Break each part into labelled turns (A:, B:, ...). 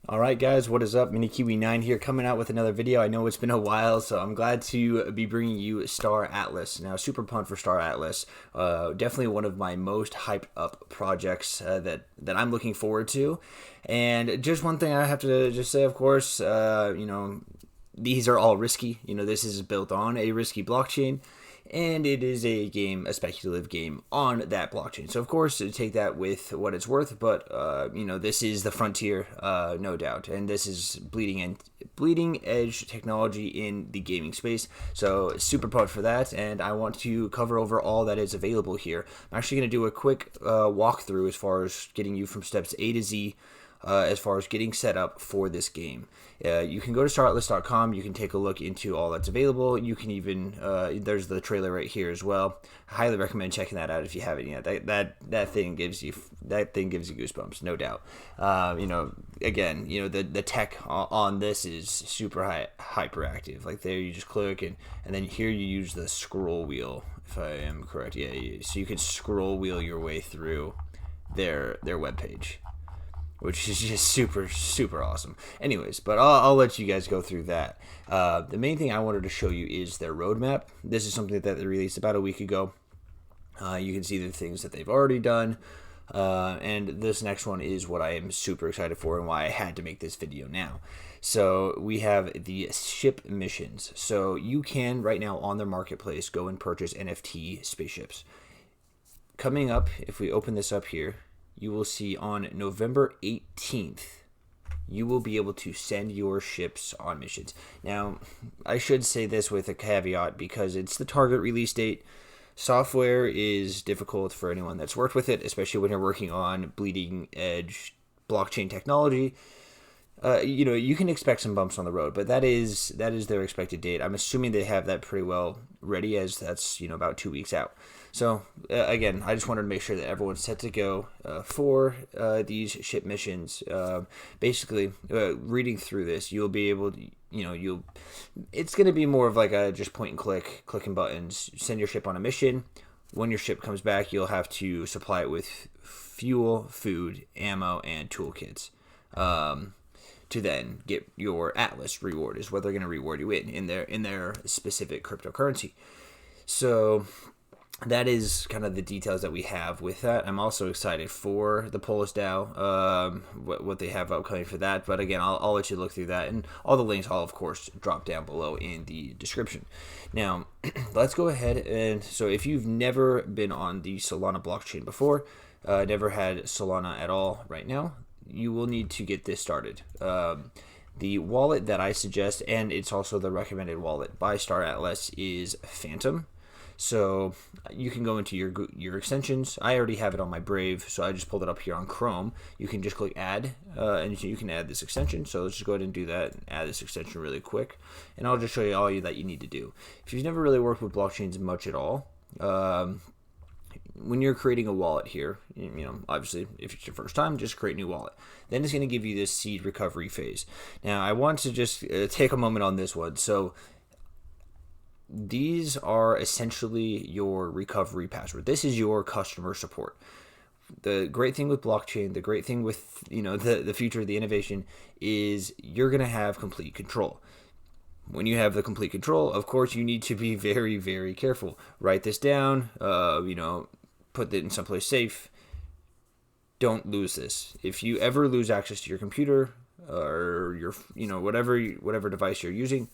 A: All right, guys, what is up? Mini Kiwi 9 here, coming out with another video. I know it's been a while, so I'm glad to be bringing you Star Atlas. Now, super pumped for Star Atlas. Definitely one of my most hyped up projects that I'm looking forward to. And just one thing I have to just say, of course, these are all risky. This is built on a risky blockchain, and it is a speculative game on that blockchain. So of course, take that with what it's worth. But this is the frontier, no doubt, and this is bleeding edge technology in the gaming space. So super pumped for that, and I want to cover over all that is available here. I'm actually going to do a quick walkthrough as far as getting you from steps A to Z. As far as getting set up for this game. You can go to staratlas.com. You can take a look into all that's available. You can even there's the trailer right here as well. I highly recommend checking that out if you haven't yet. That thing gives you goosebumps, no doubt. The tech on this is super hyperactive. Like there, you just click and then here you use the scroll wheel. If I am correct, yeah. So you can scroll wheel your way through their webpage, which is just super, super awesome. Anyways, but I'll let you guys go through that. The main thing I wanted to show you is their roadmap. This is something that they released about a week ago. You can see the things that they've already done. And this next one is what I am super excited for and why I had to make this video now. So we have the ship missions. So you can, right now on their marketplace, go and purchase NFT spaceships. Coming up, if we open this up here, you will see on November 18th, you will be able to send your ships on missions. Now, I should say this with a caveat because it's the target release date. Software is difficult for anyone that's worked with it, especially when you're working on bleeding edge blockchain technology. You can expect some bumps on the road, but that is their expected date. I'm assuming they have that pretty well ready, as that's about 2 weeks out. So again, I just wanted to make sure that everyone's set to go for these ship missions. Basically, reading through this, you'll be able to, it's going to be more of like a just point and click, clicking buttons, send your ship on a mission. When your ship comes back, you'll have to supply it with fuel, food, ammo, and toolkits. To then get your Atlas reward is what they're going to reward you in their specific cryptocurrency. So that is kind of the details that we have with that. I'm also excited for the Polis DAO, what they have upcoming for that. But again, I'll let you look through that, and all the links I'll of course drop down below in the description. Now, let's go ahead and so if you've never been on the Solana blockchain before, never had Solana at all right now, you will need to get this started. The wallet that I suggest, and it's also the recommended wallet by Star Atlas, is Phantom. So you can go into your extensions. I already have it on my Brave, so I just pulled it up here on Chrome. You can just click add, and you can add this extension. So let's just go ahead and do that and add this extension really quick. And I'll just show you all that you need to do. If you've never really worked with blockchains much at all, when you're creating a wallet here, obviously, if it's your first time, just create a new wallet. Then it's going to give you this seed recovery phase. Now, I want to just take a moment on this one. So these are essentially your recovery password. This is your customer support. The great thing with blockchain, the great thing with the future, the innovation, is you're going to have complete control. When you have the complete control, of course, you need to be very, very careful. Write this down, put it in someplace safe. Don't lose this. If you ever lose access to your computer or your, whatever device you're using,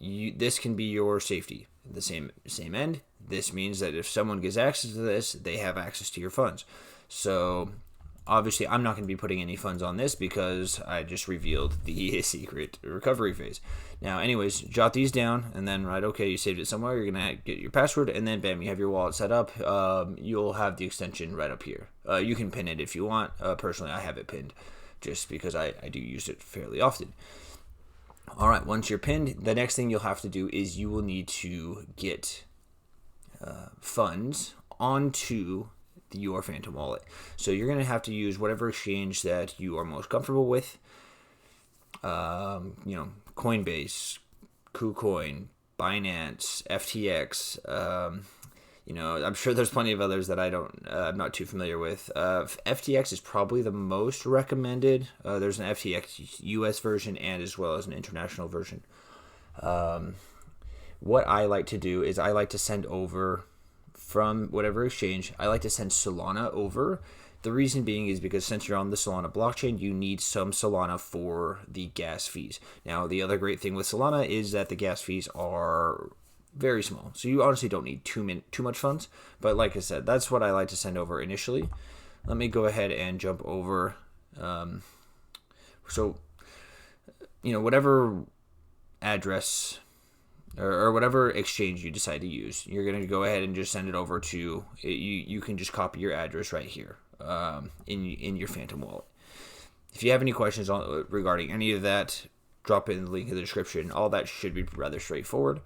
A: this can be your safety. At the same end, this means that if someone gets access to this, they have access to your funds. So obviously, I'm not going to be putting any funds on this because I just revealed the secret recovery phase. Now, anyways, jot these down and then you saved it somewhere. You're going to get your password and then bam, you have your wallet set up. You'll have the extension right up here. You can pin it if you want. Personally, I have it pinned just because I do use it fairly often. All right, once you're pinned, the next thing you'll have to do is you will need to get funds onto your Phantom wallet. So you're going to have to use whatever exchange that you are most comfortable with. Coinbase, KuCoin, Binance, FTX, I'm sure there's plenty of others that I'm not too familiar with. FTX is probably the most recommended. There's an FTX US version and as well as an international version. What I like to do is I like to send over from whatever exchange, I like to send Solana over. The reason being is because since you're on the Solana blockchain, you need some Solana for the gas fees. Now, the other great thing with Solana is that the gas fees are very small. So you honestly don't need too much funds. But like I said, that's what I like to send over initially. Let me go ahead and jump over. Whatever address or whatever exchange you decide to use, you're going to go ahead and just send it over to, you can just copy your address right here in your Phantom wallet. If you have any questions regarding any of that, drop it in the link in the description. All that should be rather straightforward.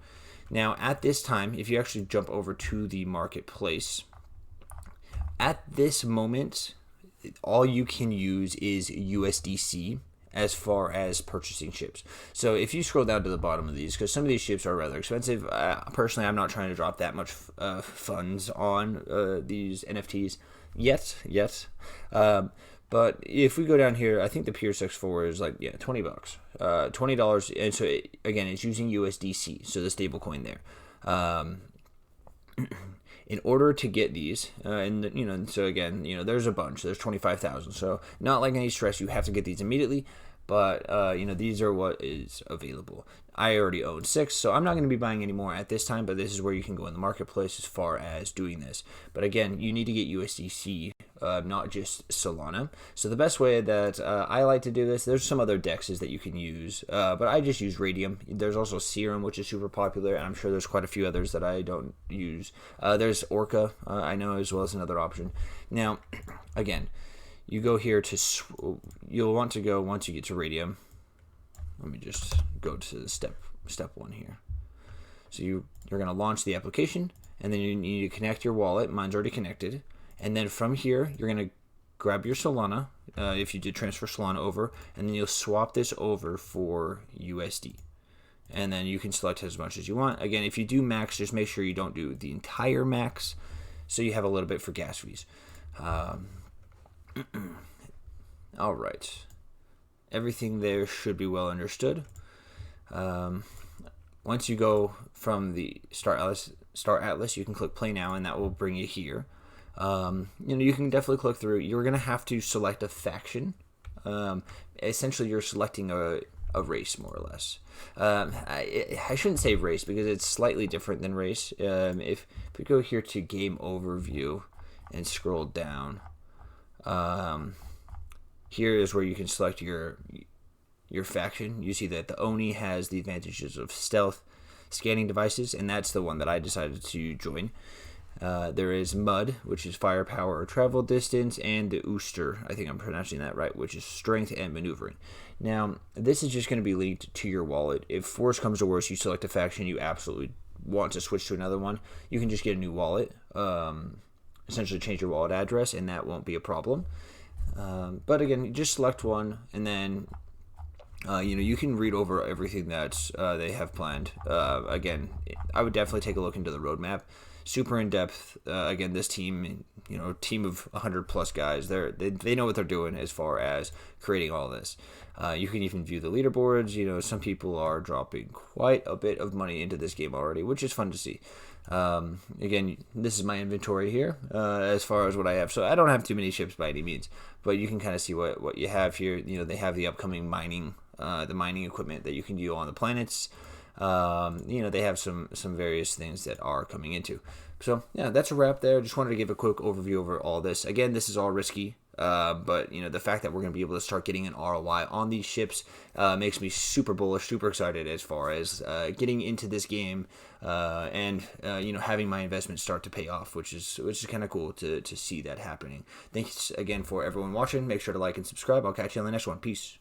A: Now, at this time, if you actually jump over to the marketplace, at this moment, all you can use is USDC as far as purchasing ships. So if you scroll down to the bottom of these, because some of these ships are rather expensive, personally, I'm not trying to drop that much funds on these NFTs yet. But if we go down here, I think the Pierce X4 is like, $20. $20. And so, again, it's using USDC, so the stable coin there. In order to get these, so again, there's a bunch. There's 25,000. So not like any stress. You have to get these immediately. But, these are what is available. I already own 6, so I'm not going to be buying any more at this time. But this is where you can go in the marketplace as far as doing this. But again, you need to get USDC, not just Solana. So the best way that I like to do this, there's some other dexes that you can use. But I just use Radium. There's also Serum, which is super popular. And I'm sure there's quite a few others that I don't use. There's Orca, I know, as well as another option. Now, again, you go here to, you'll want to go once you get to Radium. Let me just go to step 1 here. So you're going to launch the application, and then you need to connect your wallet. Mine's already connected. And then from here, you're going to grab your Solana, if you did transfer Solana over, and then you'll swap this over for USD. And then you can select as much as you want. Again, if you do max, just make sure you don't do the entire max, so you have a little bit for gas fees. All right. Everything there should be well understood. Once you go from the Star Atlas, you can click Play Now, and that will bring you here. You can definitely click through. You're going to have to select a faction. Essentially, you're selecting a race, more or less. I shouldn't say race because it's slightly different than race. If we go here to Game Overview and scroll down, here is where you can select your faction. You see that the Oni has the advantages of stealth, scanning devices, and that's the one that I decided to join. There is Mud, which is firepower or travel distance, and the Ooster, I think I'm pronouncing that right, which is strength and maneuvering. Now, this is just going to be linked to your wallet. If worse comes to worse, you select a faction you absolutely want to switch to another one, you can just get a new wallet, essentially change your wallet address, and that won't be a problem. But again, just select one, and then you can read over everything that they have planned. Again, I would definitely take a look into the roadmap. Super in depth. Again, this team, team of 100+ guys, they know what they're doing as far as creating all this. You can even view the leaderboards. Some people are dropping quite a bit of money into this game already, which is fun to see. Again, this is my inventory here as far as what I have. So I don't have too many ships by any means, but you can kind of see what you have here. They have the upcoming mining, the mining equipment that you can do on the planets. They have some various things that are coming into. So yeah, that's a wrap there. Just wanted to give a quick overview over all this. Again, this is all risky. But the fact that we're going to be able to start getting an ROI on these ships makes me super bullish, super excited as far as getting into this game and having my investment start to pay off, which is kind of cool to see that happening. Thanks again for everyone watching. Make sure to like and subscribe. I'll catch you on the next one. Peace.